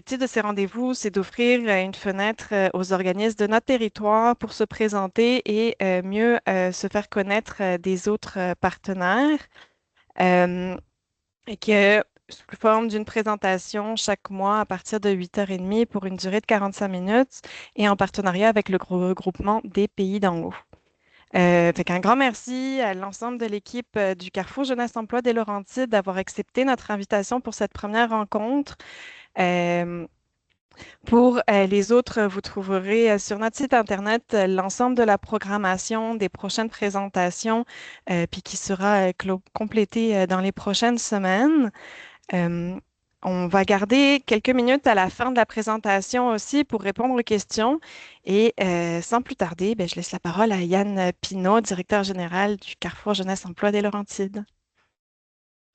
L'objectif de ces rendez-vous, c'est d'offrir une fenêtre aux organismes de notre territoire pour se présenter et mieux se faire connaître des autres partenaires. Euh, et que sous forme d'une présentation chaque mois à partir de 8h30 pour une durée de 45 minutes et en partenariat avec le regroupement des pays d'en haut. Fait qu'un grand merci à l'ensemble de l'équipe du Carrefour Jeunesse Emploi des Laurentides d'avoir accepté notre invitation pour cette première rencontre. Euh, pour les autres, vous trouverez sur notre site Internet l'ensemble de la programmation des prochaines présentations, puis qui sera complétée dans les prochaines semaines. Euh, on va garder quelques minutes à la fin de la présentation aussi pour répondre aux questions. Et sans plus tarder, ben, je laisse la parole à Yann Pinault, directeur général du Carrefour Jeunesse Emploi des Laurentides.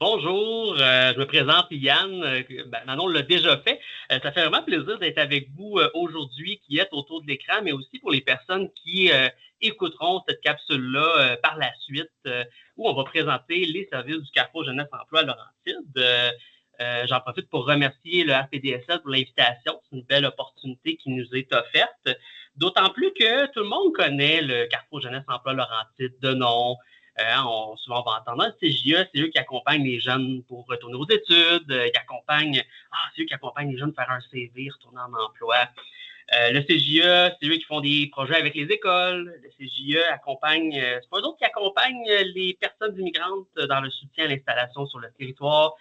Bonjour, je me présente Yann. Manon l'a déjà fait. Ça fait vraiment plaisir d'être avec vous aujourd'hui qui êtes autour de l'écran, mais aussi pour les personnes qui écouteront cette capsule-là par la suite, où on va présenter les services du Carrefour Jeunesse Emploi à Laurentides. J'en profite pour remercier le RPDSL pour l'invitation. C'est une belle opportunité qui nous est offerte. D'autant plus que tout le monde connaît le Carrefour Jeunesse Emploi Laurentides de nom. Souvent, on va entendre le CJE, c'est eux qui accompagnent les jeunes pour retourner aux études, c'est eux qui accompagnent les jeunes faire un CV, retourner en emploi. Le CJE, c'est eux qui font des projets avec les écoles. Le CJE accompagne, c'est pas eux autres qui accompagnent les personnes immigrantes dans le soutien à l'installation sur le territoire.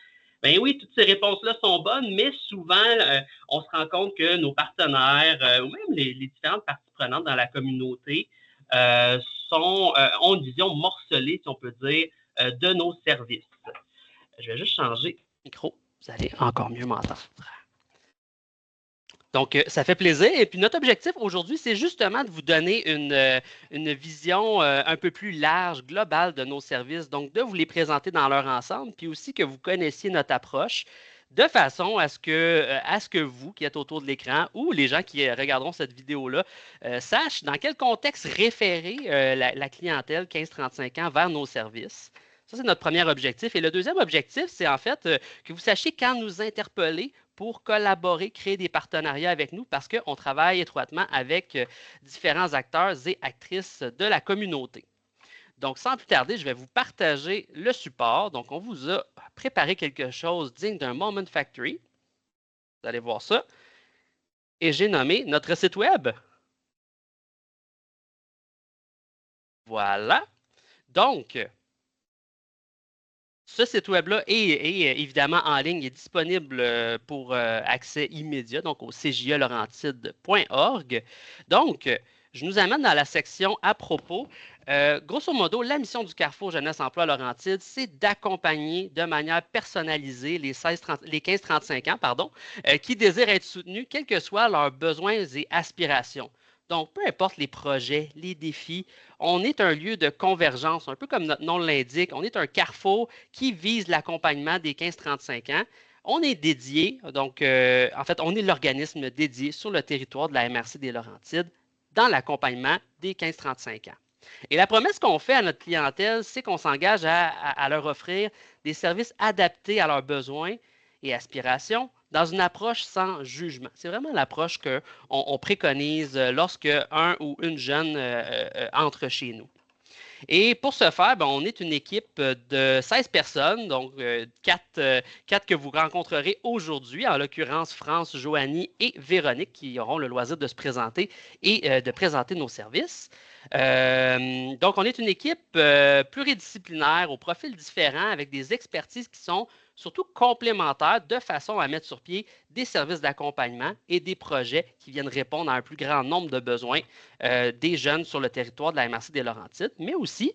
Ben oui, toutes ces réponses-là sont bonnes, mais souvent, on se rend compte que nos partenaires ou même les différentes parties prenantes dans la communauté euh, ont une vision morcelée, si on peut dire, de nos services. Je vais juste changer le micro. Vous allez encore mieux m'entendre. Donc, ça fait plaisir. Et puis, notre objectif aujourd'hui, c'est justement de vous donner une vision un peu plus large, globale de nos services. Donc, de vous les présenter dans leur ensemble, puis aussi que vous connaissiez notre approche de façon à ce que vous, qui êtes autour de l'écran, ou les gens qui regarderont cette vidéo-là, sachent dans quel contexte référer la clientèle 15-35 ans vers nos services. Ça, c'est notre premier objectif. Et le deuxième objectif, c'est en fait que vous sachiez quand nous interpeller pour collaborer, créer des partenariats avec nous parce qu'on travaille étroitement avec différents acteurs et actrices de la communauté. Donc, sans plus tarder, je vais vous partager le support. Donc, on vous a préparé quelque chose digne d'un Moment Factory. Vous allez voir ça. Et j'ai nommé notre site web. Voilà. Donc, ce site web-là est évidemment en ligne, il est disponible pour accès immédiat, donc au cjelaurentide.org. Donc, je nous amène dans la section à propos. Grosso modo, la mission du Carrefour Jeunesse Emploi Laurentide, c'est d'accompagner de manière personnalisée les 15-35 ans qui désirent être soutenus, quels que soient leurs besoins et aspirations. Donc, peu importe les projets, les défis, on est un lieu de convergence, un peu comme notre nom l'indique. On est un carrefour qui vise l'accompagnement des 15-35 ans. On est dédié, donc en fait, on est l'organisme dédié sur le territoire de la MRC des Laurentides dans l'accompagnement des 15-35 ans. Et la promesse qu'on fait à notre clientèle, c'est qu'on s'engage à leur offrir des services adaptés à leurs besoins et aspirations dans une approche sans jugement. C'est vraiment l'approche qu'on préconise lorsque un ou une jeune entre chez nous. Et pour ce faire, ben, on est une équipe de 16 personnes, donc 4 que vous rencontrerez aujourd'hui, en l'occurrence France, Joanie et Véronique, qui auront le loisir de se présenter et de présenter nos services. Donc, on est une équipe pluridisciplinaire, au profil différent, avec des expertises qui sont surtout complémentaires, de façon à mettre sur pied des services d'accompagnement et des projets qui viennent répondre à un plus grand nombre de besoins des jeunes sur le territoire de la MRC des Laurentides, mais aussi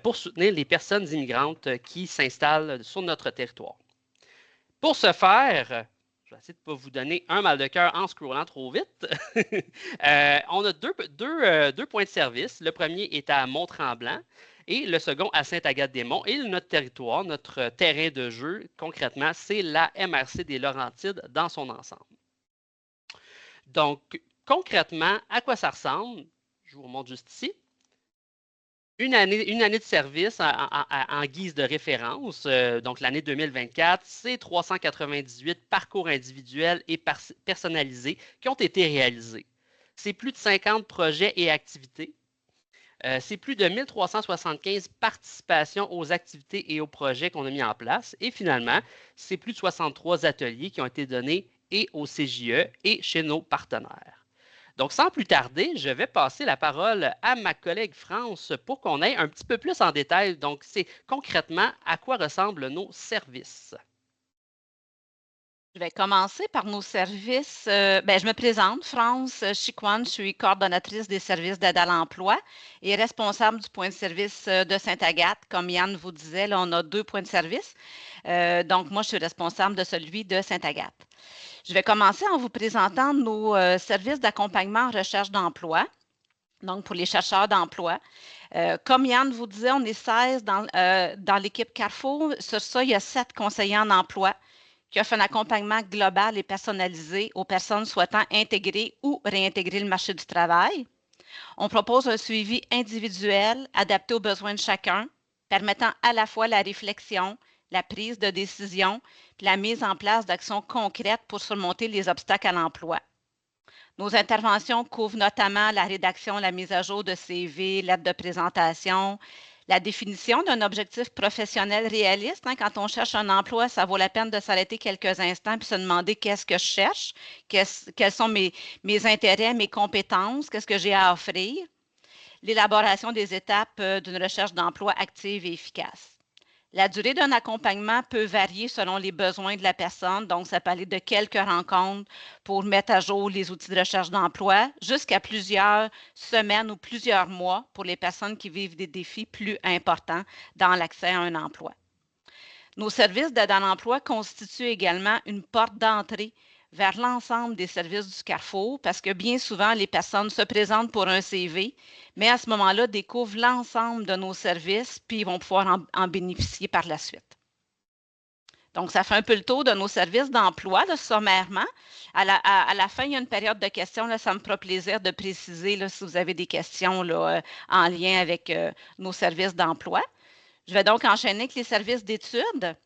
pour soutenir les personnes immigrantes qui s'installent sur notre territoire. Pour ce faire, je vais essayer de ne pas vous donner un mal de cœur en scrollant trop vite. On a deux points de service. Le premier est à Mont-Tremblant et le second à Sainte-Agathe-des-Monts. Et notre territoire, notre terrain de jeu, concrètement, c'est la MRC des Laurentides dans son ensemble. Donc, concrètement, à quoi ça ressemble? Je vous remonte juste ici. une année de service en guise de référence, donc l'année 2024, c'est 398 parcours individuels et personnalisés qui ont été réalisés. C'est plus de 50 projets et activités. C'est plus de 1375 participations aux activités et aux projets qu'on a mis en place. Et finalement, c'est plus de 63 ateliers qui ont été donnés et au CJE et chez nos partenaires. Donc, sans plus tarder, je vais passer la parole à ma collègue France pour qu'on aille un petit peu plus en détail. Donc, c'est concrètement à quoi ressemblent nos services. Je vais commencer par nos services. Je me présente, France Chiquan, je suis coordonnatrice des services d'aide à l'emploi et responsable du point de service de Sainte-Agathe. Comme Yann vous disait, là, on a 2 points de service. Donc, moi, je suis responsable de celui de Sainte-Agathe. Je vais commencer en vous présentant nos services d'accompagnement en recherche d'emploi. Donc, pour les chercheurs d'emploi. Comme Yann vous disait, on est 16 dans l'équipe Carrefour. Sur ça, il y a 7 conseillers en emploi qui offrent un accompagnement global et personnalisé aux personnes souhaitant intégrer ou réintégrer le marché du travail. On propose un suivi individuel adapté aux besoins de chacun, permettant à la fois la réflexion, la prise de décision, puis la mise en place d'actions concrètes pour surmonter les obstacles à l'emploi. Nos interventions couvrent notamment la rédaction, la mise à jour de CV, lettres de présentation, la définition d'un objectif professionnel réaliste. Quand on cherche un emploi, ça vaut la peine de s'arrêter quelques instants et se demander qu'est-ce que je cherche, quels sont mes intérêts, mes compétences, qu'est-ce que j'ai à offrir. L'élaboration des étapes d'une recherche d'emploi active et efficace. La durée d'un accompagnement peut varier selon les besoins de la personne, donc ça peut aller de quelques rencontres pour mettre à jour les outils de recherche d'emploi jusqu'à plusieurs semaines ou plusieurs mois pour les personnes qui vivent des défis plus importants dans l'accès à un emploi. Nos services d'aide à l'emploi constituent également une porte d'entrée vers l'ensemble des services du Carrefour parce que bien souvent, les personnes se présentent pour un CV, mais à ce moment-là, découvrent l'ensemble de nos services, puis ils vont pouvoir en bénéficier par la suite. Donc, ça fait un peu le tour de nos services d'emploi, sommairement. À la fin, il y a une période de questions. Là, ça me fera plaisir de préciser là, si vous avez des questions là, en lien avec nos services d'emploi. Je vais donc enchaîner avec les services d'études.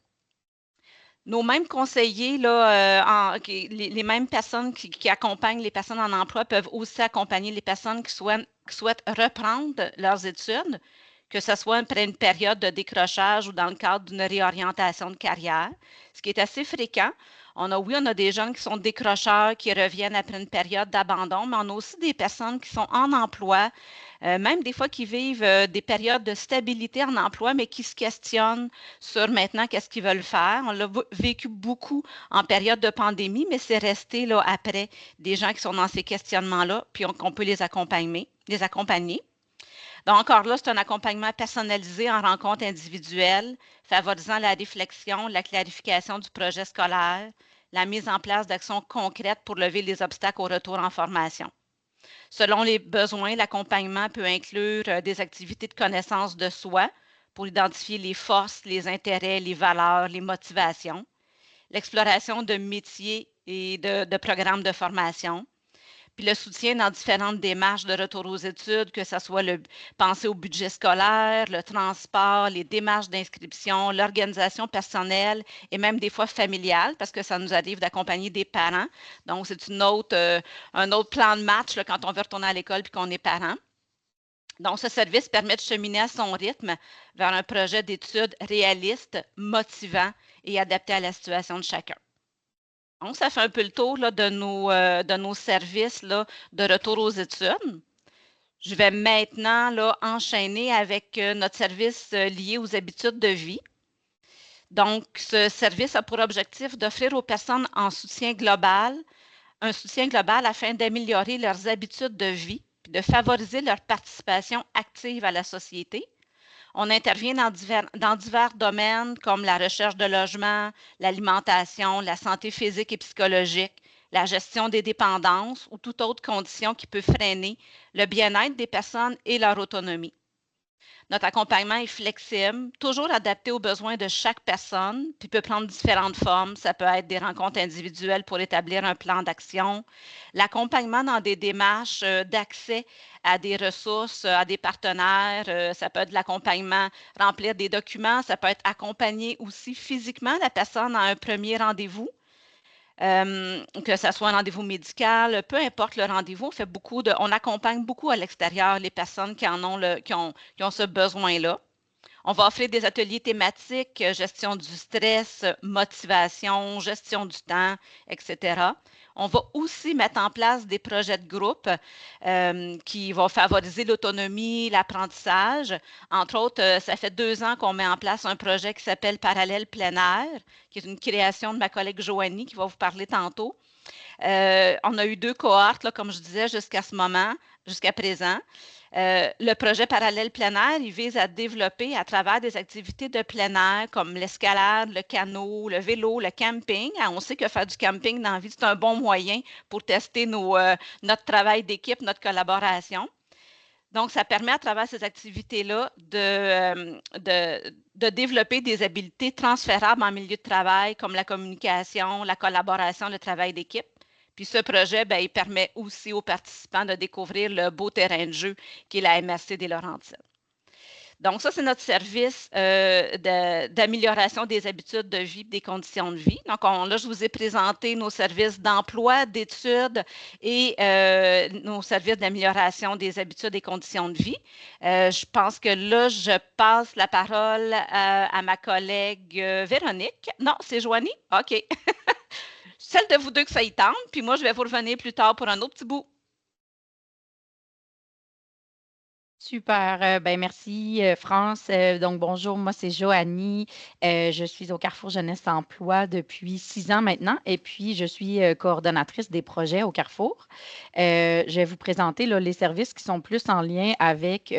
Nos mêmes conseillers, là, les mêmes personnes qui accompagnent les personnes en emploi peuvent aussi accompagner les personnes qui souhaitent reprendre leurs études, que ce soit après une période de décrochage ou dans le cadre d'une réorientation de carrière, ce qui est assez fréquent. On a des jeunes qui sont décrocheurs, qui reviennent après une période d'abandon, mais on a aussi des personnes qui sont en emploi, même des fois qui vivent des périodes de stabilité en emploi, mais qui se questionnent sur maintenant qu'est-ce qu'ils veulent faire. On l'a vécu beaucoup en période de pandémie, mais c'est resté là après des gens qui sont dans ces questionnements-là, puis qu'on peut les accompagner. Donc, encore là, c'est un accompagnement personnalisé en rencontre individuelle, favorisant la réflexion, la clarification du projet scolaire, la mise en place d'actions concrètes pour lever les obstacles au retour en formation. Selon les besoins, l'accompagnement peut inclure des activités de connaissance de soi pour identifier les forces, les intérêts, les valeurs, les motivations, l'exploration de métiers et de programmes de formation, puis le soutien dans différentes démarches de retour aux études, que ce soit penser au budget scolaire, le transport, les démarches d'inscription, l'organisation personnelle et même des fois familiale, parce que ça nous arrive d'accompagner des parents. Donc, c'est un autre plan de match là, quand on veut retourner à l'école et qu'on est parent. Donc, ce service permet de cheminer à son rythme vers un projet d'études réaliste, motivant et adapté à la situation de chacun. Donc, ça fait un peu le tour là, de nos services là, de retour aux études. Je vais maintenant là, enchaîner avec notre service lié aux habitudes de vie. Donc, ce service a pour objectif d'offrir aux personnes en soutien global un soutien global afin d'améliorer leurs habitudes de vie et de favoriser leur participation active à la société. On intervient dans divers domaines comme la recherche de logement, l'alimentation, la santé physique et psychologique, la gestion des dépendances ou toute autre condition qui peut freiner le bien-être des personnes et leur autonomie. Notre accompagnement est flexible, toujours adapté aux besoins de chaque personne, puis peut prendre différentes formes. Ça peut être des rencontres individuelles pour établir un plan d'action, l'accompagnement dans des démarches d'accès à des ressources, à des partenaires. Ça peut être de l'accompagnement, remplir des documents. Ça peut être accompagner aussi physiquement la personne à un premier rendez-vous. Que ce soit un rendez-vous médical, peu importe le rendez-vous, on accompagne beaucoup à l'extérieur les personnes qui ont ce besoin-là. On va offrir des ateliers thématiques, gestion du stress, motivation, gestion du temps, etc. On va aussi mettre en place des projets de groupe qui vont favoriser l'autonomie, l'apprentissage. Entre autres, ça fait 2 ans qu'on met en place un projet qui s'appelle Parallèle plein air, qui est une création de ma collègue Joanie qui va vous parler tantôt. On a eu 2 cohortes, là, comme je disais, jusqu'à présent. Le projet Parallèle plein air, il vise à développer à travers des activités de plein air comme l'escalade, le canot, le vélo, le camping. On sait que faire du camping dans la vie, c'est un bon moyen pour tester notre travail d'équipe, notre collaboration. Donc, ça permet à travers ces activités-là de développer des habiletés transférables en milieu de travail comme la communication, la collaboration, le travail d'équipe. Puis ce projet, il permet aussi aux participants de découvrir le beau terrain de jeu qui est la MRC des Laurentides. Donc, ça, c'est notre service d'amélioration des habitudes de vie et des conditions de vie. Donc, là, je vous ai présenté nos services d'emploi, d'études et nos services d'amélioration des habitudes et des conditions de vie. Je pense que là, je passe la parole à ma collègue Véronique. Non, c'est Joanie? OK. Celle de vous deux que ça y tente, puis moi, je vais vous revenir plus tard pour un autre petit bout. Super. Merci, France. Donc, bonjour, moi, c'est Joanie. Je suis au Carrefour Jeunesse Emploi depuis 6 ans maintenant et puis je suis coordonnatrice des projets au Carrefour. Je vais vous présenter là, les services qui sont plus en lien avec,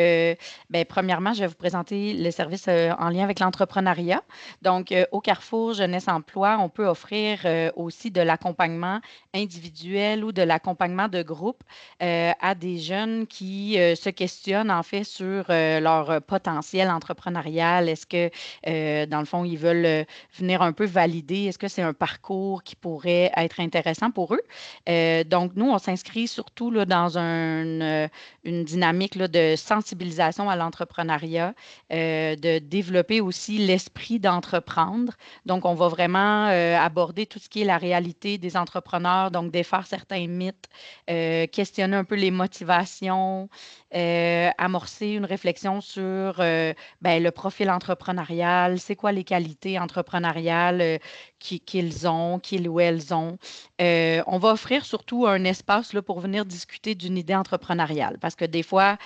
premièrement, je vais vous présenter les services en lien avec l'entrepreneuriat. Donc, au Carrefour Jeunesse Emploi, on peut offrir aussi de l'accompagnement individuel ou de l'accompagnement de groupe à des jeunes qui se questionnent en fait sur leur potentiel entrepreneurial. Est-ce que, dans le fond, ils veulent venir un peu valider? Est-ce que c'est un parcours qui pourrait être intéressant pour eux? Donc, nous, on s'inscrit surtout là, dans une dynamique là, de sensibilisation à l'entrepreneuriat, de développer aussi l'esprit d'entreprendre. Donc, on va vraiment aborder tout ce qui est la réalité des entrepreneurs, donc défaire certains mythes, questionner un peu les motivations, amorcer une réflexion sur le profil entrepreneurial, c'est quoi les qualités entrepreneuriales qu'ils ou elles ont. On va offrir surtout un espace là, pour venir discuter d'une idée entrepreneuriale parce que des fois,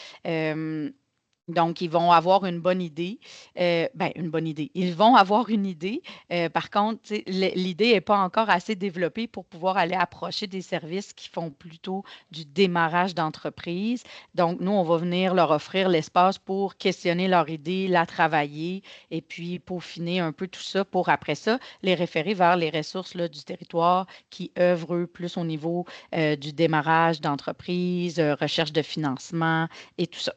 donc, ils vont avoir une bonne idée. Une bonne idée. Ils vont avoir une idée. Par contre, l'idée n'est pas encore assez développée pour pouvoir aller approcher des services qui font plutôt du démarrage d'entreprise. Donc, nous, on va venir leur offrir l'espace pour questionner leur idée, la travailler et puis peaufiner un peu tout ça pour, après ça, les référer vers les ressources là, du territoire qui œuvrent, eux, plus au niveau du démarrage d'entreprise, recherche de financement et tout ça.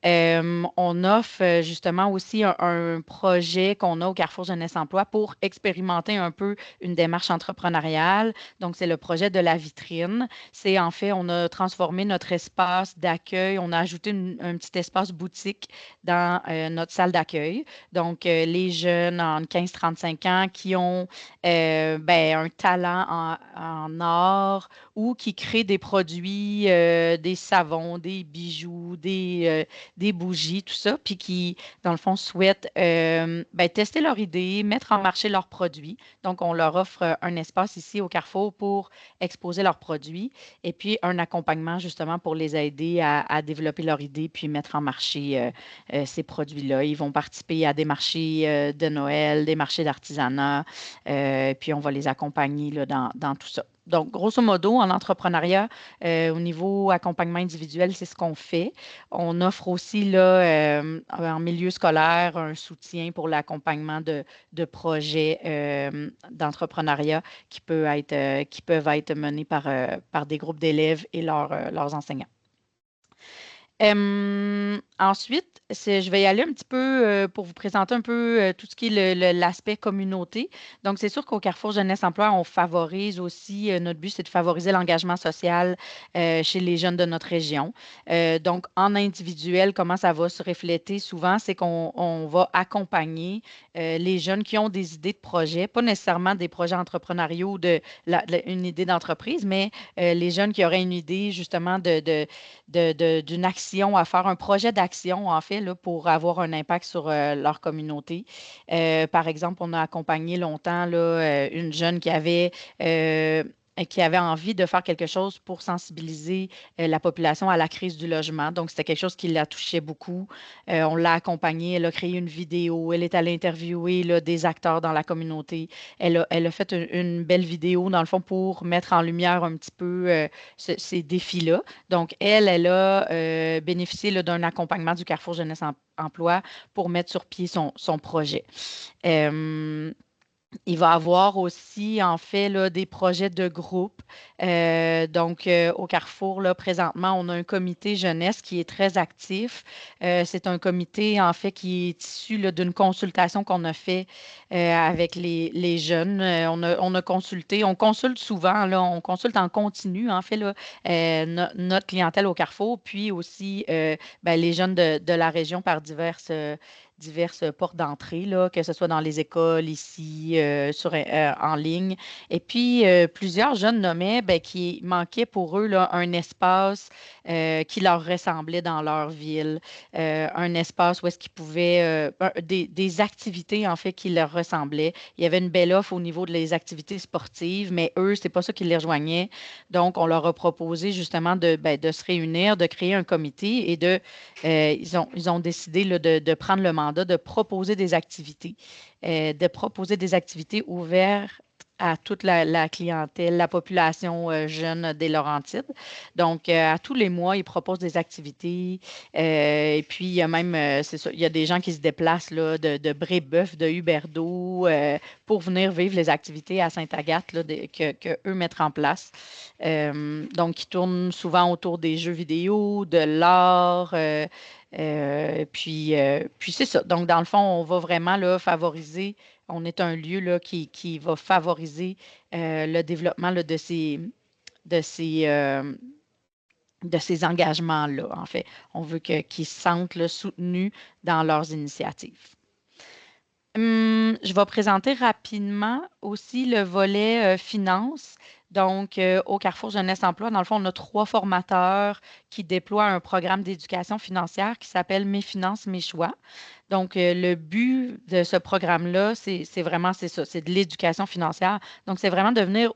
On offre justement aussi un projet qu'on a au Carrefour Jeunesse Emploi pour expérimenter un peu une démarche entrepreneuriale. Donc, c'est le projet de la vitrine. C'est en fait, on a transformé notre espace d'accueil. On a ajouté un petit espace boutique dans notre salle d'accueil. Donc, les jeunes en 15-35 ans qui ont un talent en art ou qui créent des produits, des savons, des bijoux, des bougies, tout ça, puis qui, dans le fond, souhaitent tester leur idée, mettre en marché leurs produits. Donc, on leur offre un espace ici au Carrefour pour exposer leurs produits et puis un accompagnement justement pour les aider à développer leur idée puis mettre en marché ces produits-là. Ils vont participer à des marchés de Noël, des marchés d'artisanat, puis on va les accompagner là, dans tout ça. Donc, grosso modo, en entrepreneuriat, au niveau accompagnement individuel, c'est ce qu'on fait. On offre aussi là, en milieu scolaire un soutien pour l'accompagnement de projets d'entrepreneuriat qui peuvent être menés par des groupes d'élèves et leurs enseignants. Ensuite, Je vais y aller un petit peu pour vous présenter un peu tout ce qui est l'aspect communauté. Donc, c'est sûr qu'au Carrefour Jeunesse Emploi, on favorise aussi, notre but, c'est de favoriser l'engagement social chez les jeunes de notre région. Donc, en individuel, comment ça va se refléter souvent, c'est qu'on va accompagner les jeunes qui ont des idées de projets, pas nécessairement des projets entrepreneuriaux une idée d'entreprise, mais les jeunes qui auraient une idée justement d'une action à faire, un projet d'action, en fait, là, pour avoir un impact sur leur communauté. Par exemple, on a accompagné longtemps là, une jeune qui avait envie de faire quelque chose pour sensibiliser la population à la crise du logement. Donc, c'était quelque chose qui la touchait beaucoup. On l'a accompagnée, elle a créé une vidéo, elle est allée interviewer là, des acteurs dans la communauté. Elle a fait une belle vidéo, dans le fond, pour mettre en lumière un petit peu ces défis-là. Donc, elle a bénéficié là, d'un accompagnement du Carrefour Jeunesse Emploi pour mettre sur pied son projet. Il va avoir aussi, en fait, là, des projets de groupe. Donc, au Carrefour, là, présentement, on a un comité jeunesse qui est très actif. C'est un comité, en fait, qui est issu là, d'une consultation qu'on a fait avec les jeunes. On a consulté, on consulte souvent, là, on consulte en continu, en fait, là, notre clientèle au Carrefour, puis aussi les jeunes de la région par diverses portes d'entrée, là, que ce soit dans les écoles, ici, en ligne. Et puis, plusieurs jeunes nommaient qu'il manquait pour eux là, un espace qui leur ressemblait dans leur ville, un espace où est-ce qu'ils pouvaient, des activités, en fait, qui leur ressemblaient. Il y avait une belle offre au niveau des activités sportives, mais eux, c'est pas ça qui les rejoignait. Donc, on leur a proposé justement de se réunir, de créer un comité et ils ont décidé là, de prendre le mandat de proposer de proposer des activités ouvertes à toute la clientèle, la population jeune des Laurentides. Donc, à tous les mois, ils proposent des activités. Et puis, il y a même, c'est ça, il y a des gens qui se déplacent là, de Brébeuf, de Huberdeau, pour venir vivre les activités à Sainte-Agathe là, que eux mettent en place. Donc, qui tournent souvent autour des jeux vidéo, de l'art. Puis c'est ça. Donc, dans le fond, on va vraiment là, favoriser, on est un lieu là, qui va favoriser le développement là, de ces, euh, de ces engagements-là, en fait. On veut qu'ils se sentent là, soutenus dans leurs initiatives. Je vais présenter rapidement aussi le volet finance. Donc, au Carrefour Jeunesse Emploi, dans le fond, on a 3 formateurs qui déploient un programme d'éducation financière qui s'appelle Mes finances, mes choix. Donc, le but de ce programme-là, c'est ça, c'est de l'éducation financière. Donc, c'est vraiment de venir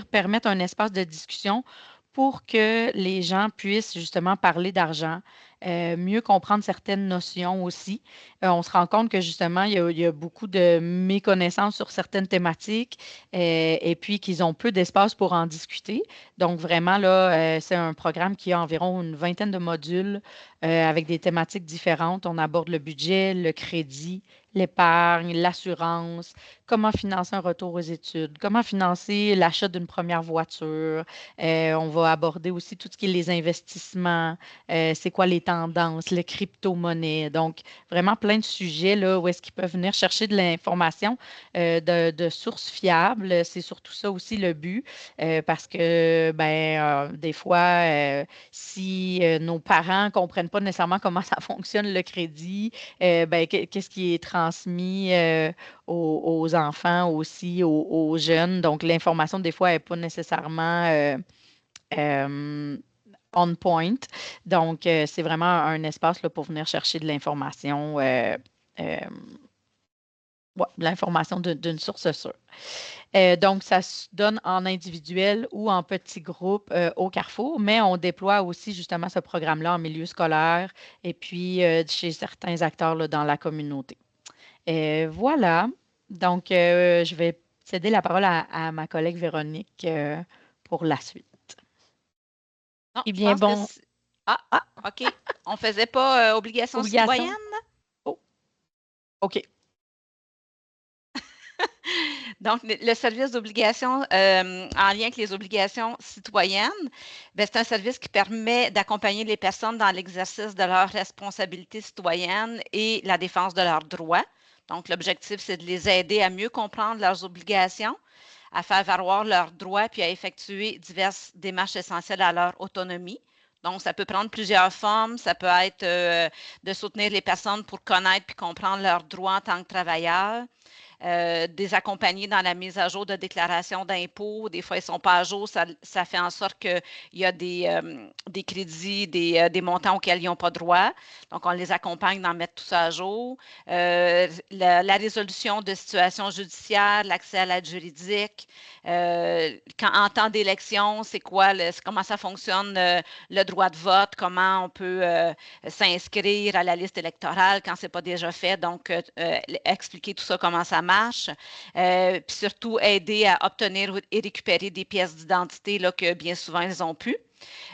permettre un espace de discussion pour que les gens puissent justement parler d'argent, mieux comprendre certaines notions aussi. On se rend compte que justement, il y a beaucoup de méconnaissances sur certaines thématiques et puis qu'ils ont peu d'espace pour en discuter. Donc, vraiment, là, c'est un programme qui a environ une vingtaine de modules avec des thématiques différentes. On aborde le budget, le crédit, l'épargne, l'assurance, comment financer un retour aux études, comment financer l'achat d'une première voiture. On va aborder aussi tout ce qui est les investissements, c'est quoi les tendances, les crypto-monnaies. Donc, vraiment plein de sujets là, où est-ce qu'ils peuvent venir chercher de l'information de sources fiables. C'est surtout ça aussi le but, parce que des fois, si nos parents ne comprennent pas nécessairement comment ça fonctionne le crédit, qu'est-ce qui est transmis aux enfants aussi, aux jeunes. Donc, l'information, des fois, n'est pas nécessairement on point. Donc, c'est vraiment un espace là, pour venir chercher de l'information. De l'information d'une source sûre. Donc, ça se donne en individuel ou en petits groupes au Carrefour, mais on déploie aussi justement ce programme-là en milieu scolaire et puis chez certains acteurs là, dans la communauté. Voilà. Donc, je vais céder la parole à ma collègue Véronique pour la suite. Non, Eh bien, bon. OK. On ne faisait pas obligation citoyenne? Oh. OK. Donc, le service d'obligation en lien avec les obligations citoyennes, c'est un service qui permet d'accompagner les personnes dans l'exercice de leurs responsabilités citoyennes et la défense de leurs droits. Donc, l'objectif, c'est de les aider à mieux comprendre leurs obligations, à faire valoir leurs droits, puis à effectuer diverses démarches essentielles à leur autonomie. Donc, ça peut prendre plusieurs formes. Ça peut être de soutenir les personnes pour connaître puis comprendre leurs droits en tant que travailleurs, des accompagner dans la mise à jour de déclarations d'impôts. Des fois, ils ne sont pas à jour. Ça fait en sorte qu'il y a des crédits, des montants auxquels ils n'ont pas droit. Donc, on les accompagne dans mettre tout ça à jour. La résolution de situations judiciaires, l'accès à l'aide juridique. En temps d'élection, c'est quoi, comment ça fonctionne le droit de vote, comment on peut s'inscrire à la liste électorale quand ce n'est pas déjà fait. Donc, expliquer tout ça, comment ça marche. Puis surtout, aider à obtenir et récupérer des pièces d'identité là, que bien souvent, ils ont pu.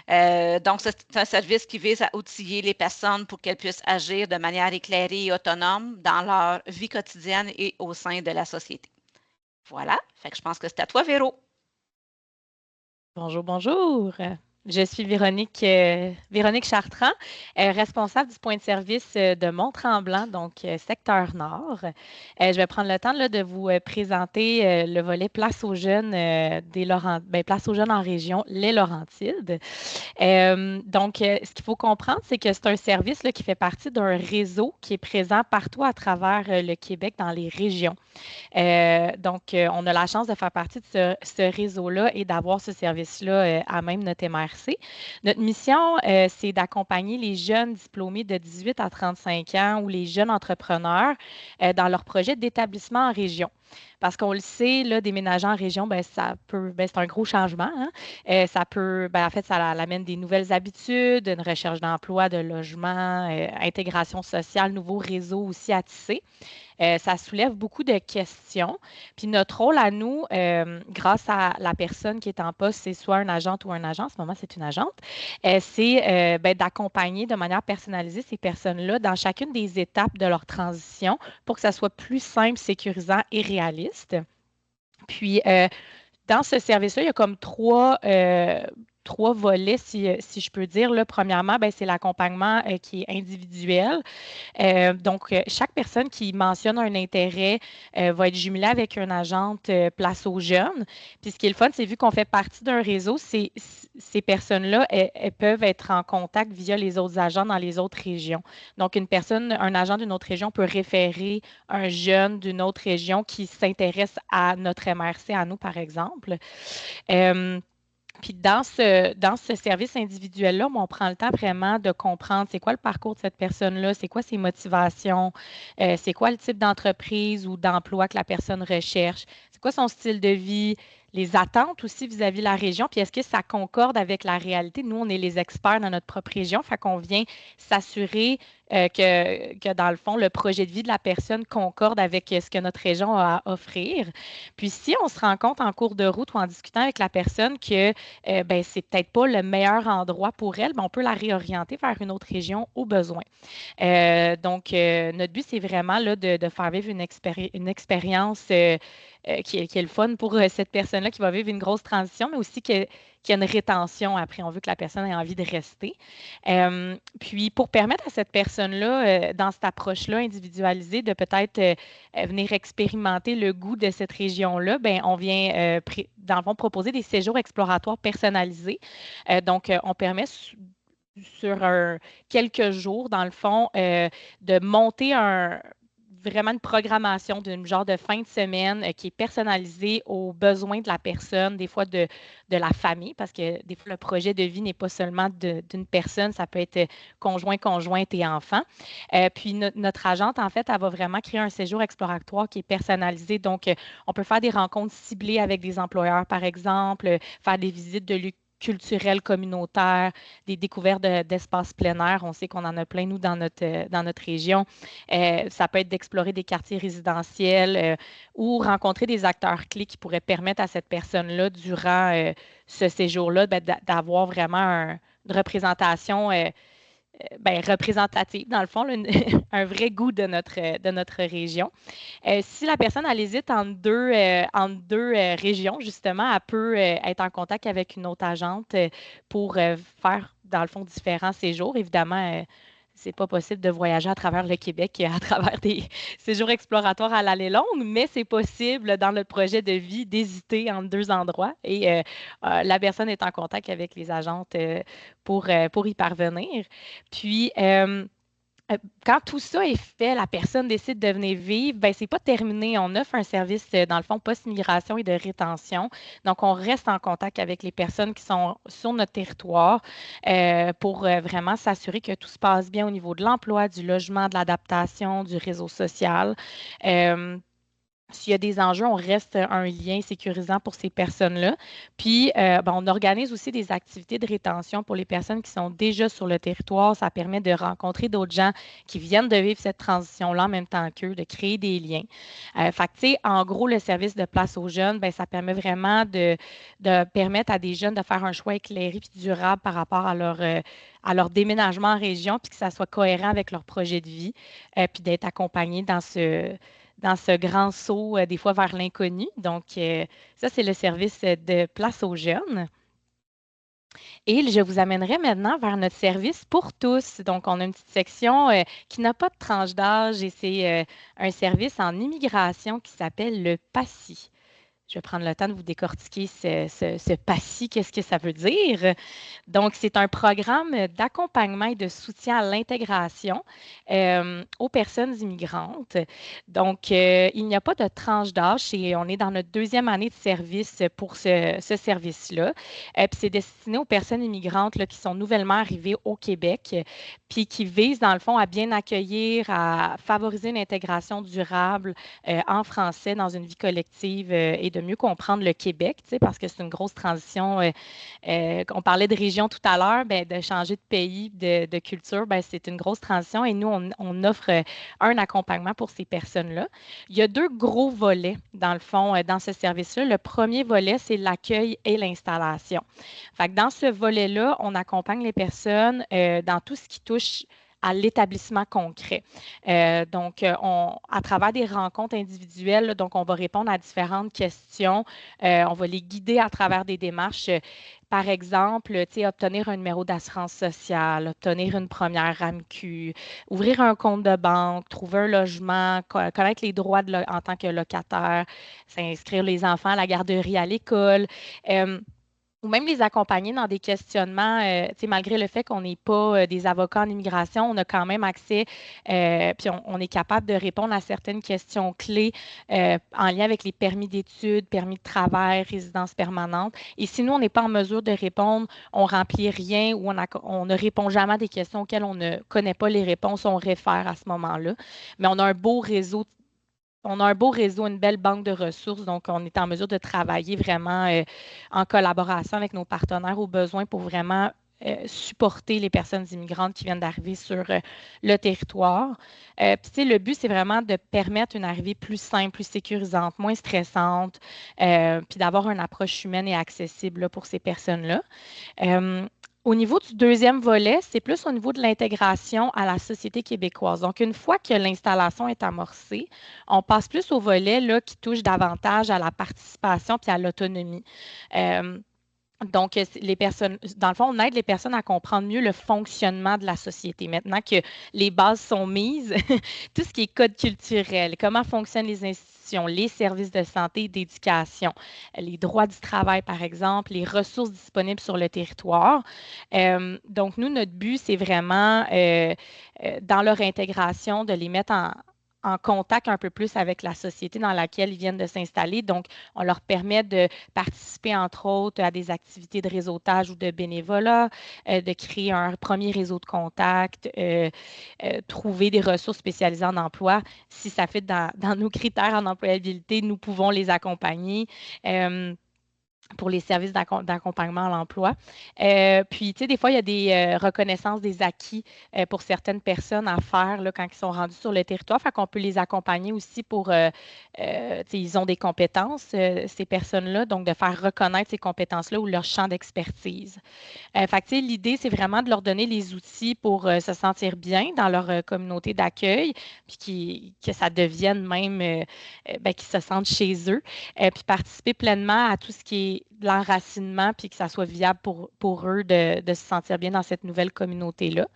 Donc, c'est un service qui vise à outiller les personnes pour qu'elles puissent agir de manière éclairée et autonome dans leur vie quotidienne et au sein de la société. Voilà. Fait que je pense que c'est à toi, Véro. Bonjour, bonjour. Je suis Véronique Chartrand, responsable du point de service de Mont-Tremblant, donc secteur Nord. Je vais prendre le temps là, de vous présenter le volet Place aux jeunes Place aux jeunes en région, les Laurentides. Ce qu'il faut comprendre, c'est que c'est un service là, qui fait partie d'un réseau qui est présent partout à travers le Québec dans les régions. On a la chance de faire partie de ce réseau-là et d'avoir ce service-là à même notre MRC. Notre mission, c'est d'accompagner les jeunes diplômés de 18 à 35 ans ou les jeunes entrepreneurs dans leur projet d'établissement en région. Parce qu'on le sait, là, déménager en région, c'est un gros changement. Hein? Ça amène des nouvelles habitudes, une recherche d'emploi, de logement, intégration sociale, nouveaux réseaux aussi à tisser. Ça soulève beaucoup de questions. Puis notre rôle à nous, grâce à la personne qui est en poste, c'est soit un agente ou un agent, en ce moment c'est une agente, c'est d'accompagner de manière personnalisée ces personnes-là dans chacune des étapes de leur transition pour que ça soit plus simple, sécurisant et réaliste. Puis, dans ce service-là, il y a comme trois volets, si je peux dire. Là, premièrement, c'est l'accompagnement qui est individuel. Chaque personne qui mentionne un intérêt va être jumelée avec une agente Place aux jeunes. Puis ce qui est le fun, c'est vu qu'on fait partie d'un réseau, ces personnes-là, elles peuvent être en contact via les autres agents dans les autres régions. Donc, un agent d'une autre région peut référer un jeune d'une autre région qui s'intéresse à notre MRC, à nous, par exemple. Puis dans ce service individuel-là, on prend le temps vraiment de comprendre c'est quoi le parcours de cette personne-là, c'est quoi ses motivations, c'est quoi le type d'entreprise ou d'emploi que la personne recherche, c'est quoi son style de vie, les attentes aussi vis-à-vis de la région, puis est-ce que ça concorde avec la réalité? Nous, on est les experts dans notre propre région, fait qu'on vient s'assurer que, dans le fond, le projet de vie de la personne concorde avec ce que notre région a à offrir. Puis si on se rend compte en cours de route ou en discutant avec la personne que c'est peut-être pas le meilleur endroit pour elle, on peut la réorienter vers une autre région au besoin. Notre but, c'est vraiment là, de faire vivre une expérience qui est le fun pour cette personne-là qui va vivre une grosse transition, mais aussi qu'il y a une rétention après. On veut que la personne ait envie de rester. Puis, pour permettre à cette personne-là, dans cette approche-là individualisée, de peut-être venir expérimenter le goût de cette région-là, on vient, dans le fond, proposer des séjours exploratoires personnalisés. On permet sur quelques jours, dans le fond, de monter vraiment une programmation d'une genre de fin de semaine qui est personnalisée aux besoins de la personne, des fois de la famille, parce que des fois, le projet de vie n'est pas seulement d'une personne, ça peut être conjoint, conjointe et enfant. Puis notre agente, en fait, elle va vraiment créer un séjour exploratoire qui est personnalisé. Donc, on peut faire des rencontres ciblées avec des employeurs, par exemple, faire des visites de lieux culturels communautaires, des découvertes d'espaces plein air. On sait qu'on en a plein, nous, dans notre région. Ça peut être d'explorer des quartiers résidentiels ou rencontrer des acteurs clés qui pourraient permettre à cette personne-là, durant ce séjour-là, d'avoir vraiment une représentation représentative, dans le fond, là, un vrai goût de notre région. Si la personne elle hésite entre deux régions, justement, elle peut être en contact avec une autre agente pour faire, dans le fond, différents séjours. Évidemment, c'est pas possible de voyager à travers le Québec à travers des séjours exploratoires à l'allée longue, mais c'est possible dans le projet de vie d'hésiter entre deux endroits et la personne est en contact avec les agentes pour y parvenir. Puis, quand tout ça est fait, la personne décide de venir vivre, ben c'est pas terminé. On offre un service, dans le fond, post-migration et de rétention. Donc, on reste en contact avec les personnes qui sont sur notre territoire pour vraiment s'assurer que tout se passe bien au niveau de l'emploi, du logement, de l'adaptation, du réseau social. Euh, S'il y a des enjeux, on reste un lien sécurisant pour ces personnes-là. Puis, on organise aussi des activités de rétention pour les personnes qui sont déjà sur le territoire. Ça permet de rencontrer d'autres gens qui viennent de vivre cette transition-là en même temps qu'eux, de créer des liens. Fait que, tu sais, en gros, le service de place aux jeunes, ben, ça permet vraiment de permettre à des jeunes de faire un choix éclairé et durable par rapport à leur déménagement en région, puis que ça soit cohérent avec leur projet de vie, puis d'être accompagné dans ce grand saut, des fois vers l'inconnu. Donc, ça, c'est le service de place aux jeunes. Et je vous amènerai maintenant vers notre service pour tous. Donc, on a une petite section qui n'a pas de tranche d'âge et c'est un service en immigration qui s'appelle le PACI. Je vais prendre le temps de vous décortiquer ce PACI, qu'est-ce que ça veut dire. Donc, c'est un programme d'accompagnement et de soutien à l'intégration aux personnes immigrantes. Donc, il n'y a pas de tranche d'âge et on est dans notre deuxième année de service pour ce service-là. Puis, c'est destiné aux personnes immigrantes là, qui sont nouvellement arrivées au Québec, puis qui visent, dans le fond, à bien accueillir, à favoriser une intégration durable en français dans une vie collective et de mieux comprendre le Québec, parce que c'est une grosse transition. On parlait de région tout à l'heure, ben, de changer de pays, de culture, ben, c'est une grosse transition et nous, on offre un accompagnement pour ces personnes-là. Il y a deux gros volets, dans le fond, dans ce service-là. Le premier volet, c'est l'accueil et l'installation. Fait que dans ce volet-là, on accompagne les personnes dans tout ce qui touche à l'établissement concret. Donc, à travers des rencontres individuelles, là, donc on va répondre à différentes questions. On va les guider à travers des démarches. Par exemple, obtenir un numéro d'assurance sociale, obtenir une première RAMQ, ouvrir un compte de banque, trouver un logement, connaître les droits en tant que locataire, s'inscrire les enfants à la garderie, à l'école. Ou même les accompagner dans des questionnements, malgré le fait qu'on n'est pas des avocats en immigration, on a quand même accès, puis on est capable de répondre à certaines questions clés en lien avec les permis d'études, permis de travail, résidence permanente. Et si nous, on n'est pas en mesure de répondre, on ne remplit rien ou on ne répond jamais à des questions auxquelles on ne connaît pas les réponses, on réfère à ce moment-là. Mais on a un beau réseau. On a un beau réseau, une belle banque de ressources, donc on est en mesure de travailler vraiment en collaboration avec nos partenaires au besoin pour vraiment supporter les personnes immigrantes qui viennent d'arriver sur le territoire. Puis, le but, c'est vraiment de permettre une arrivée plus simple, plus sécurisante, moins stressante, puis d'avoir une approche humaine et accessible là, pour ces personnes-là. Au niveau du deuxième volet, c'est plus au niveau de l'intégration à la société québécoise. Donc, une fois que l'installation est amorcée, on passe plus au volet là, qui touche davantage à la participation puis à l'autonomie. Donc, les personnes, dans le fond, on aide les personnes à comprendre mieux le fonctionnement de la société. Maintenant que les bases sont mises, tout ce qui est code culturel, comment fonctionnent les institutions, les services de santé et d'éducation, les droits du travail, par exemple, les ressources disponibles sur le territoire. Donc, nous, notre but, c'est vraiment, dans leur intégration, de les mettre en contact un peu plus avec la société dans laquelle ils viennent de s'installer. Donc, on leur permet de participer, entre autres, à des activités de réseautage ou de bénévolat, de créer un premier réseau de contacts, trouver des ressources spécialisées en emploi. Si ça fait dans nos critères en employabilité, nous pouvons les accompagner. pour les services d'accompagnement à l'emploi. Puis, tu sais, des fois, il y a des reconnaissances des acquis pour certaines personnes à faire là, quand ils sont rendus sur le territoire. Fait qu'on peut les accompagner aussi pour, tu sais, ils ont des compétences, ces personnes-là, donc de faire reconnaître ces compétences-là ou leur champ d'expertise. Fait que, tu sais, l'idée, c'est vraiment de leur donner les outils pour se sentir bien dans leur communauté d'accueil, puis que ça devienne même, ben, qu'ils se sentent chez eux, puis participer pleinement à tout ce qui est de l'enracinement, puis que ça soit viable pour eux de se sentir bien dans cette nouvelle communauté-là.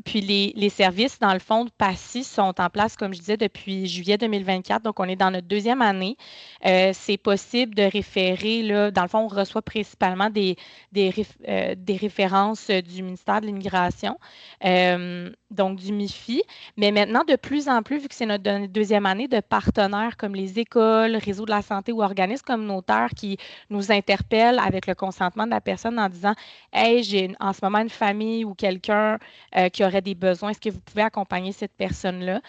Puis les services, dans le fond, de PACI sont en place, comme je disais, depuis juillet 2024. Donc, on est dans notre deuxième année. C'est possible de référer, là, dans le fond, on reçoit principalement des références du ministère de l'Immigration, donc du MIFI. Mais maintenant, de plus en plus, vu que c'est notre deuxième année, de partenaires comme les écoles, réseaux de la santé ou organismes communautaires qui nous interpellent avec le consentement de la personne en disant « Hey, j'ai en ce moment une famille ou quelqu'un qui aurait des besoins. Est-ce que vous pouvez accompagner cette personne-là? »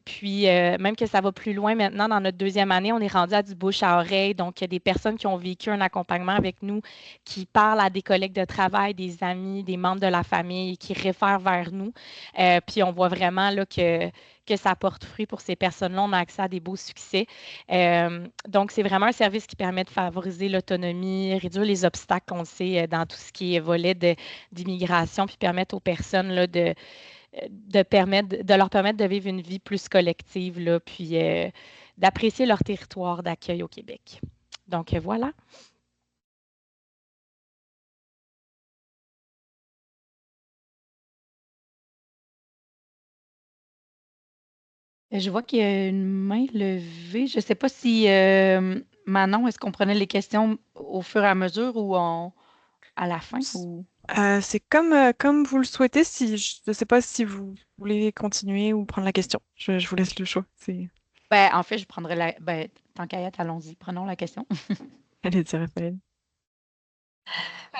Puis, même que ça va plus loin maintenant, dans notre deuxième année, on est rendu à du bouche à oreille. Donc, il y a des personnes qui ont vécu un accompagnement avec nous, qui parlent à des collègues de travail, des amis, des membres de la famille, qui réfèrent vers nous. Puis, on voit vraiment là, que ça porte fruit pour ces personnes-là. On a accès à des beaux succès. Donc, c'est vraiment un service qui permet de favoriser l'autonomie, réduire les obstacles qu'on sait dans tout ce qui est volet d'immigration, puis permettre aux personnes là, de leur permettre de vivre une vie plus collective, là, puis d'apprécier leur territoire d'accueil au Québec. Donc, voilà. Je vois qu'il y a une main levée. Je ne sais pas si, Manon, est-ce qu'on prenait les questions au fur et à mesure ou à la fin? Ou... C'est comme vous le souhaitez. Je ne sais pas si vous voulez continuer ou prendre la question. Je vous laisse le choix. Ben, en fait, je prendrai Ben, tant qu'à y être, allons-y. Prenons la question. Allez dire, Raphaël.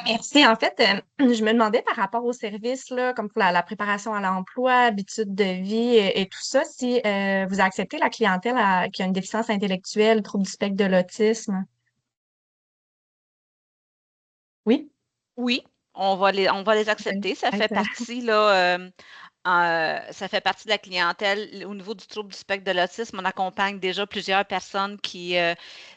Merci. En fait, je me demandais par rapport aux services, là, comme pour la préparation à l'emploi, habitudes de vie et tout ça, si vous acceptez la clientèle qui a une déficience intellectuelle, trouble du spectre de l'autisme. Oui? Oui, on va les accepter. Ça fait Excellent. partie, là, ça fait partie de la clientèle. Au niveau du trouble du spectre de l'autisme, on accompagne déjà plusieurs personnes qui...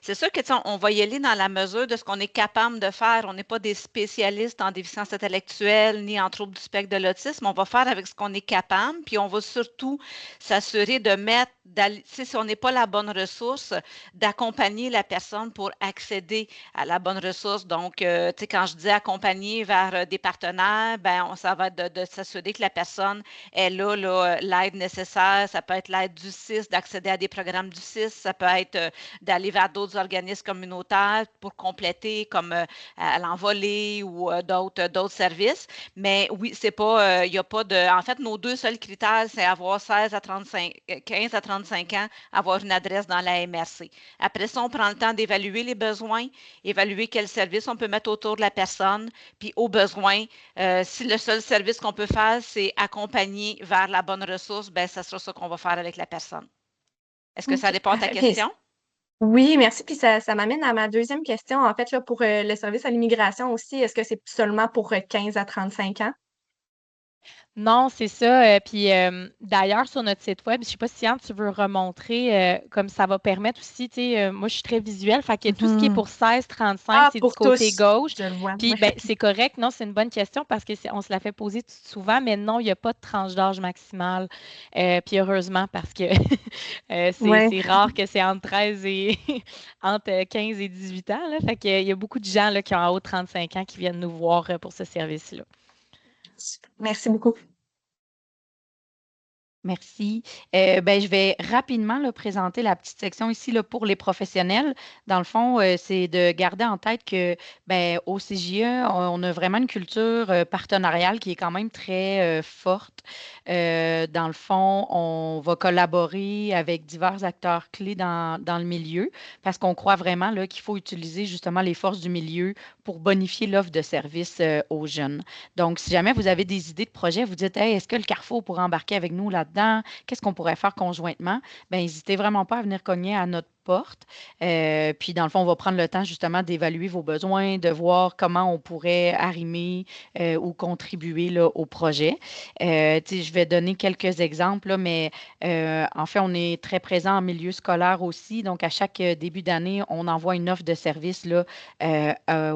c'est sûr que on va y aller dans la mesure de ce qu'on est capable de faire. On n'est pas des spécialistes en déficience intellectuelle ni en trouble du spectre de l'autisme. On va faire avec ce qu'on est capable, puis on va surtout s'assurer de mettre, si on n'est pas la bonne ressource, d'accompagner la personne pour accéder à la bonne ressource. Donc, quand je dis accompagner vers des partenaires, ben, ça va être de s'assurer que la personne elle a l'aide nécessaire. Ça peut être l'aide du CIS, d'accéder à des programmes du CIS. Ça peut être d'aller vers d'autres organismes communautaires pour compléter, comme à l'envolée ou d'autres services. Mais oui, c'est pas, il n'y a pas de... En fait, nos deux seuls critères, c'est avoir 15 à 35 ans, avoir une adresse dans la MRC. Après ça, on prend le temps d'évaluer les besoins, évaluer quel service on peut mettre autour de la personne, puis au besoin, si le seul service qu'on peut faire, c'est accompagner vers la bonne ressource, ben, ça sera ça qu'on va faire avec la personne. Est-ce que ça répond à ta question? Oui, merci. Puis ça m'amène à ma deuxième question. En fait, là, pour le service à l'immigration aussi, est-ce que c'est seulement pour 15 à 35 ans? Non, c'est ça. Puis d'ailleurs, sur notre site web, je ne sais pas si Anne, tu veux remontrer, comme ça va permettre aussi, tu sais, moi je suis très visuelle, fait que tout ce qui est pour 16-35, c'est du pour côté tous. gauche. Je le vois. Puis ben, c'est correct, non, c'est une bonne question parce qu'on se la fait poser souvent, mais non, il n'y a pas de tranche d'âge maximale. Puis heureusement, parce que c'est rare que c'est entre 13 et entre 15 et 18 ans. Là, fait qu'il y a beaucoup de gens là, qui ont en haut de 35 ans qui viennent nous voir pour ce service-là. Merci beaucoup. Merci. Ben, je vais rapidement là, présenter la petite section ici là, pour les professionnels. Dans le fond, c'est de garder en tête que ben, au CJE, on a vraiment une culture partenariale qui est quand même très forte. Dans le fond, on va collaborer avec divers acteurs clés dans le milieu parce qu'on croit vraiment là, qu'il faut utiliser justement les forces du milieu pour bonifier l'offre de services aux jeunes. Donc, si jamais vous avez des idées de projets, vous dites, hey, est-ce que le Carrefour pourrait embarquer avec nous là-dedans? Qu'est-ce qu'on pourrait faire conjointement? Bien, n'hésitez vraiment pas à venir cogner à notre porte. Puis, dans le fond, on va prendre le temps justement d'évaluer vos besoins, de voir comment on pourrait arrimer ou contribuer là, au projet. Je vais donner quelques exemples, là, mais en fait, on est très présent en milieu scolaire aussi. Donc, à chaque début d'année, on envoie une offre de service là,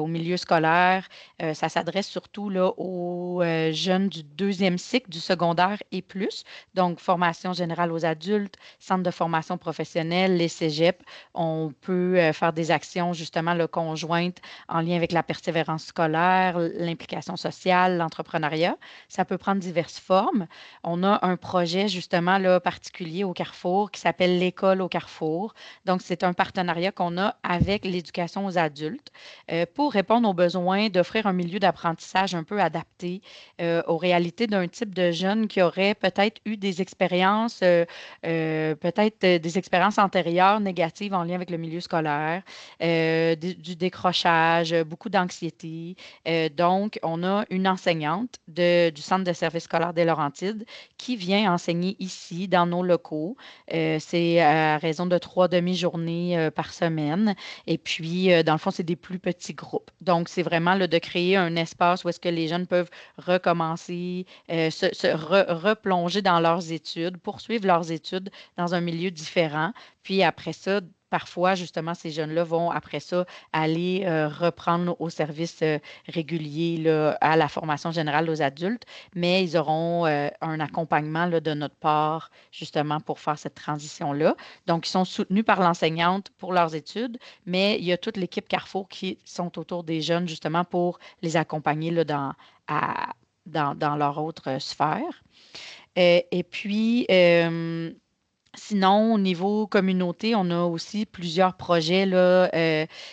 au milieu scolaire. Ça s'adresse surtout là, aux jeunes du deuxième cycle du secondaire et plus. Donc, formation générale aux adultes, centre de formation professionnelle, les cégeps. On peut faire des actions justement là, conjointes en lien avec la persévérance scolaire, l'implication sociale, l'entrepreneuriat. Ça peut prendre diverses formes. On a un projet justement là, particulier au Carrefour qui s'appelle l'École au Carrefour. Donc, c'est un partenariat qu'on a avec l'éducation aux adultes pour répondre aux besoins d'offrir un milieu d'apprentissage un peu adapté aux réalités d'un type de jeune qui aurait peut-être eu des expériences, des expériences antérieures négatives en lien avec le milieu scolaire, du décrochage, beaucoup d'anxiété. Donc, on a une enseignante du Centre de services scolaires des Laurentides qui vient enseigner ici, dans nos locaux. C'est à raison de 3 demi-journées par semaine. Et puis, dans le fond, c'est des plus petits groupes. Donc, c'est vraiment là, de créer un espace où est-ce que les jeunes peuvent recommencer, replonger dans leurs études, poursuivre leurs études dans un milieu différent. Puis après ça, parfois, justement, ces jeunes-là vont, après ça, aller reprendre au service régulier là, à la formation générale aux adultes, mais ils auront un accompagnement là, de notre part, justement, pour faire cette transition-là. Donc, ils sont soutenus par l'enseignante pour leurs études, mais il y a toute l'équipe Carrefour qui sont autour des jeunes, justement, pour les accompagner là, dans leur autre sphère. Et puis, sinon, au niveau communauté, on a aussi plusieurs projets, là.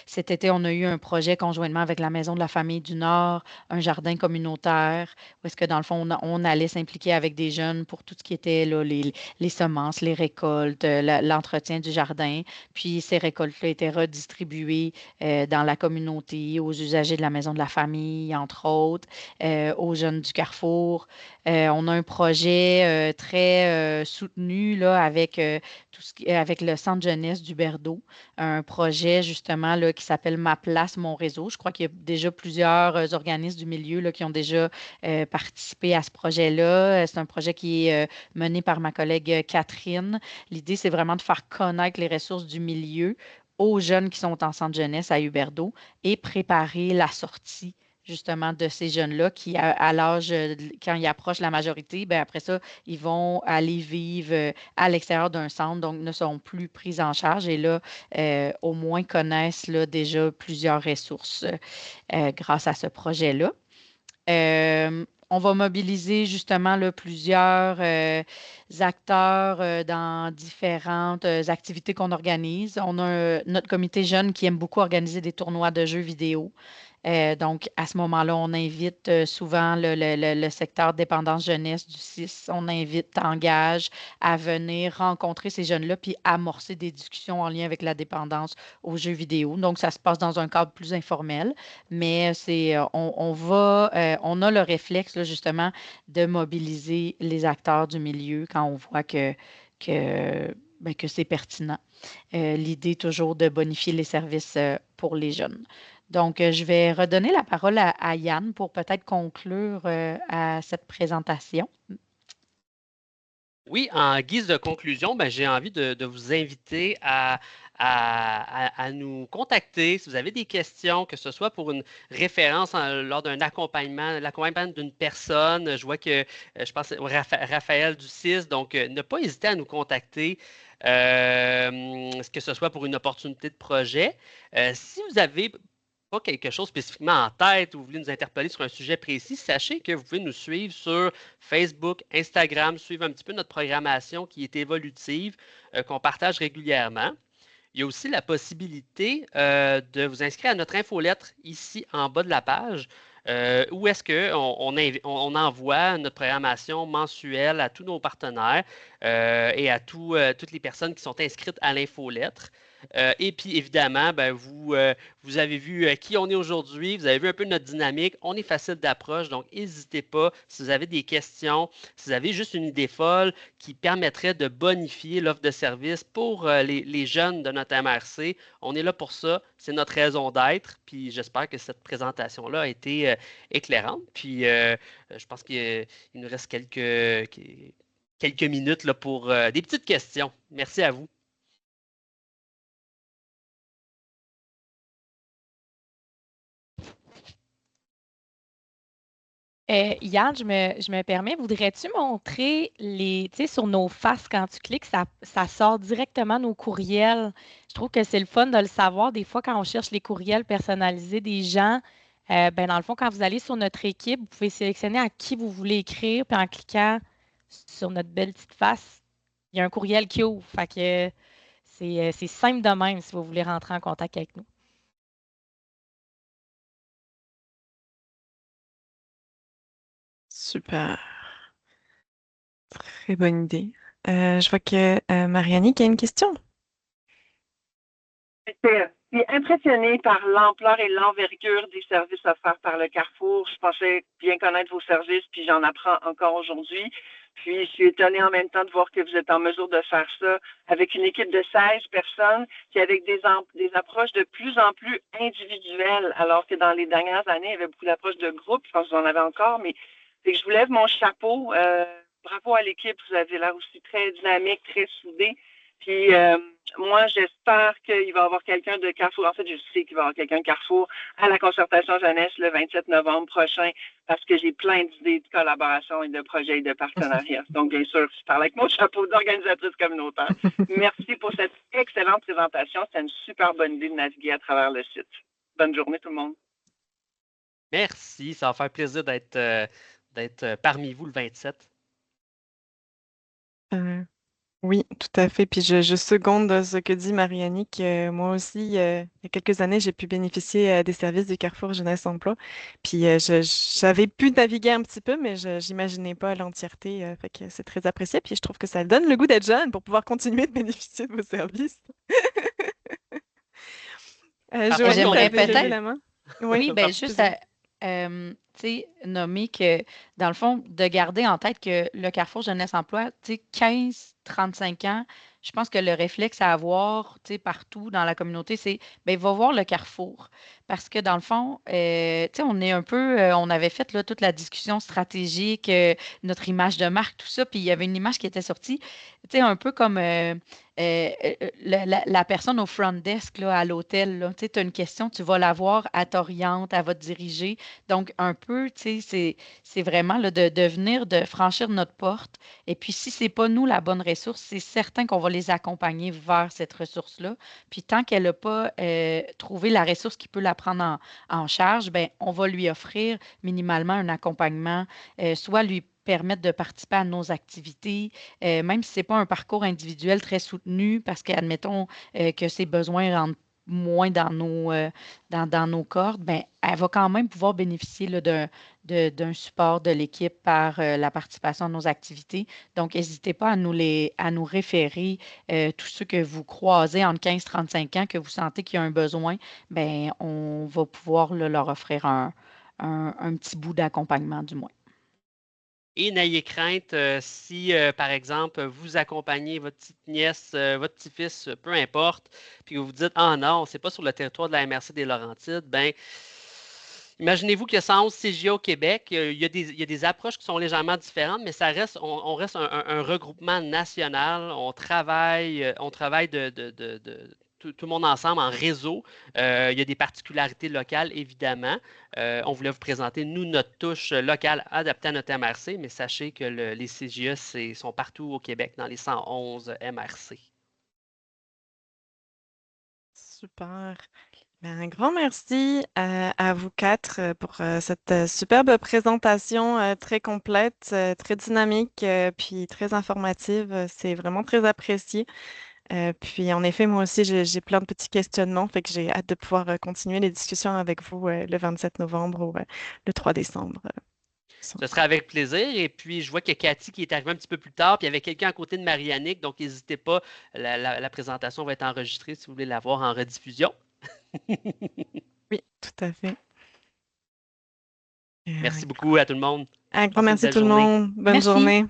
Cet été, on a eu un projet conjointement avec la Maison de la Famille du Nord, un jardin communautaire, où est-ce que dans le fond, on allait s'impliquer avec des jeunes pour tout ce qui était là, les semences, les récoltes, l'entretien du jardin. Puis ces récoltes-là étaient redistribuées dans la communauté, aux usagers de la Maison de la Famille, entre autres, aux jeunes du Carrefour. On a un projet très soutenu là, avec, avec le Centre jeunesse du Berdo, un projet justement là, qui s'appelle Ma place, mon réseau. Je crois qu'il y a déjà plusieurs organismes du milieu là, qui ont déjà participé à ce projet-là. C'est un projet qui est mené par ma collègue Catherine. L'idée, c'est vraiment de faire connaître les ressources du milieu aux jeunes qui sont en centre jeunesse à Huberdeau et préparer la sortie justement de ces jeunes-là qui, à l'âge, quand ils approchent la majorité, bien, après ça, ils vont aller vivre à l'extérieur d'un centre, donc ne sont plus pris en charge et là, au moins connaissent là, déjà plusieurs ressources grâce à ce projet-là. On va mobiliser justement là, plusieurs acteurs dans différentes activités qu'on organise. On a notre comité jeune qui aime beaucoup organiser des tournois de jeux vidéo. Donc, à ce moment-là, on invite souvent le secteur dépendance jeunesse du CIS. On invite Engage à venir rencontrer ces jeunes-là puis amorcer des discussions en lien avec la dépendance aux jeux vidéo. Donc, ça se passe dans un cadre plus informel, mais on a le réflexe, là, justement, de mobiliser les acteurs du milieu quand on voit que c'est pertinent. L'idée toujours de bonifier les services pour les jeunes. Donc, je vais redonner la parole à Yann pour peut-être conclure à cette présentation. Oui, en guise de conclusion, j'ai envie de vous inviter à nous contacter si vous avez des questions, que ce soit pour une référence lors d'un accompagnement, l'accompagnement d'une personne. Je vois que je pense à Raphaël du CIS, donc ne pas hésiter à nous contacter, que ce soit pour une opportunité de projet. Si vous avez pas quelque chose spécifiquement en tête ou vous voulez nous interpeller sur un sujet précis, sachez que vous pouvez nous suivre sur Facebook, Instagram, suivre un petit peu notre programmation qui est évolutive, qu'on partage régulièrement. Il y a aussi la possibilité de vous inscrire à notre infolettre ici en bas de la page, où est-ce qu'on envoie notre programmation mensuelle à tous nos partenaires. et à toutes les personnes qui sont inscrites à l'infolettre. Et puis, évidemment, vous avez vu qui on est aujourd'hui, vous avez vu un peu notre dynamique. On est facile d'approche, donc n'hésitez pas si vous avez des questions, si vous avez juste une idée folle qui permettrait de bonifier l'offre de service pour les jeunes de notre MRC. On est là pour ça, c'est notre raison d'être. Puis j'espère que cette présentation-là a été éclairante. Puis je pense qu'il nous reste quelques minutes là, pour des petites questions. Merci à vous. Yann, je me permets, voudrais-tu montrer tu sais, sur nos faces, quand tu cliques, ça sort directement nos courriels. Je trouve que c'est le fun de le savoir. Des fois, quand on cherche les courriels personnalisés des gens, dans le fond, quand vous allez sur notre équipe, vous pouvez sélectionner à qui vous voulez écrire, puis en cliquant sur notre belle petite face, il y a un courriel qui ouvre. Fait que c'est simple de même si vous voulez rentrer en contact avec nous. Super. Très bonne idée. Je vois que Marianne qui a une question. J'étais impressionnée par l'ampleur et l'envergure des services offerts par le Carrefour. Je pensais bien connaître vos services, puis j'en apprends encore aujourd'hui. Puis je suis étonnée en même temps de voir que vous êtes en mesure de faire ça avec une équipe de 16 personnes, puis avec des approches de plus en plus individuelles, alors que dans les dernières années, il y avait beaucoup d'approches de groupe. Je pense que vous en avez encore, mais c'est que je vous lève mon chapeau. Bravo à l'équipe. Vous avez l'air aussi très dynamique, très soudée. Puis moi, j'espère qu'il va y avoir quelqu'un de Carrefour. En fait, je sais qu'il va y avoir quelqu'un de Carrefour à la concertation jeunesse le 27 novembre prochain parce que j'ai plein d'idées de collaboration et de projets et de partenariats. Donc, bien sûr, je parle avec mon chapeau d'organisatrice communautaire. Merci pour cette excellente présentation. C'était une super bonne idée de naviguer à travers le site. Bonne journée, tout le monde. Merci. Ça va faire plaisir d'être parmi vous le 27. Oui, tout à fait. Puis je seconde ce que dit Mariannick. Moi aussi, il y a quelques années, j'ai pu bénéficier des services du Carrefour Jeunesse Emploi. Puis j'avais pu naviguer un petit peu, mais je n'imaginais pas l'entièreté. Fait que c'est très apprécié. Puis je trouve que ça donne le goût d'être jeune pour pouvoir continuer de bénéficier de vos services. Joanie, j'aimerais tu avais levé peut-être- la main? Oui, pardon, juste vas-y. tu sais, nommer que, dans le fond, de garder en tête que le Carrefour Jeunesse Emploi, tu sais, 15-35 ans, je pense que le réflexe à avoir, tu sais, partout dans la communauté, c'est, ben, va voir le Carrefour. Parce que, dans le fond, tu sais, on est un peu, on avait fait là, toute la discussion stratégique, notre image de marque, tout ça, puis il y avait une image qui était sortie, tu sais, un peu comme la personne au front desk là, à l'hôtel, là, tu sais, as une question, tu vas la voir, elle t'oriente, elle va te diriger. Donc, un peu, tu sais, c'est vraiment là, de venir, de franchir notre porte. Et puis, si ce n'est pas nous la bonne ressource, c'est certain qu'on va les accompagner vers cette ressource-là. Puis, tant qu'elle n'a pas trouvé la ressource qui peut la prendre en charge, ben, on va lui offrir minimalement un accompagnement, soit lui permettre de participer à nos activités, même si ce n'est pas un parcours individuel très soutenu, parce qu'admettons que ses besoins rentrent moins dans nos cordes, ben, elle va quand même pouvoir bénéficier là, d'un support de l'équipe par la participation à nos activités. Donc, n'hésitez pas à nous référer tous ceux que vous croisez entre 15 et 35 ans, que vous sentez qu'il y a un besoin, ben, on va pouvoir là, leur offrir un petit bout d'accompagnement du moins. Et n'ayez crainte si, par exemple, vous accompagnez votre petite nièce, votre petit-fils, peu importe, puis vous vous dites, ah non, c'est pas sur le territoire de la MRC des Laurentides, ben, imaginez-vous qu'il y a 111 CGA au Québec. Il y a des approches qui sont légèrement différentes, mais ça reste, on reste un regroupement national. On travaille tout le monde ensemble en réseau. Il y a des particularités locales, évidemment. On voulait vous présenter, nous, notre touche locale adaptée à notre MRC, mais sachez que les CGA sont partout au Québec, dans les 111 MRC. Super. Ben, un grand merci à vous quatre pour cette superbe présentation très complète, très dynamique, puis très informative. C'est vraiment très apprécié. Puis en effet, moi aussi, j'ai plein de petits questionnements, fait que j'ai hâte de pouvoir continuer les discussions avec vous le 27 novembre ou le 3 décembre. Ce serait avec plaisir. Et puis, je vois qu'il y a Cathy qui est arrivée un petit peu plus tard, puis il y avait quelqu'un à côté de Marie-Annick, donc n'hésitez pas, la présentation va être enregistrée si vous voulez la voir en rediffusion. Oui, tout à fait. Merci beaucoup à tout le monde. Un grand Passez une merci belle tout le journée. monde. Bonne Merci. journée.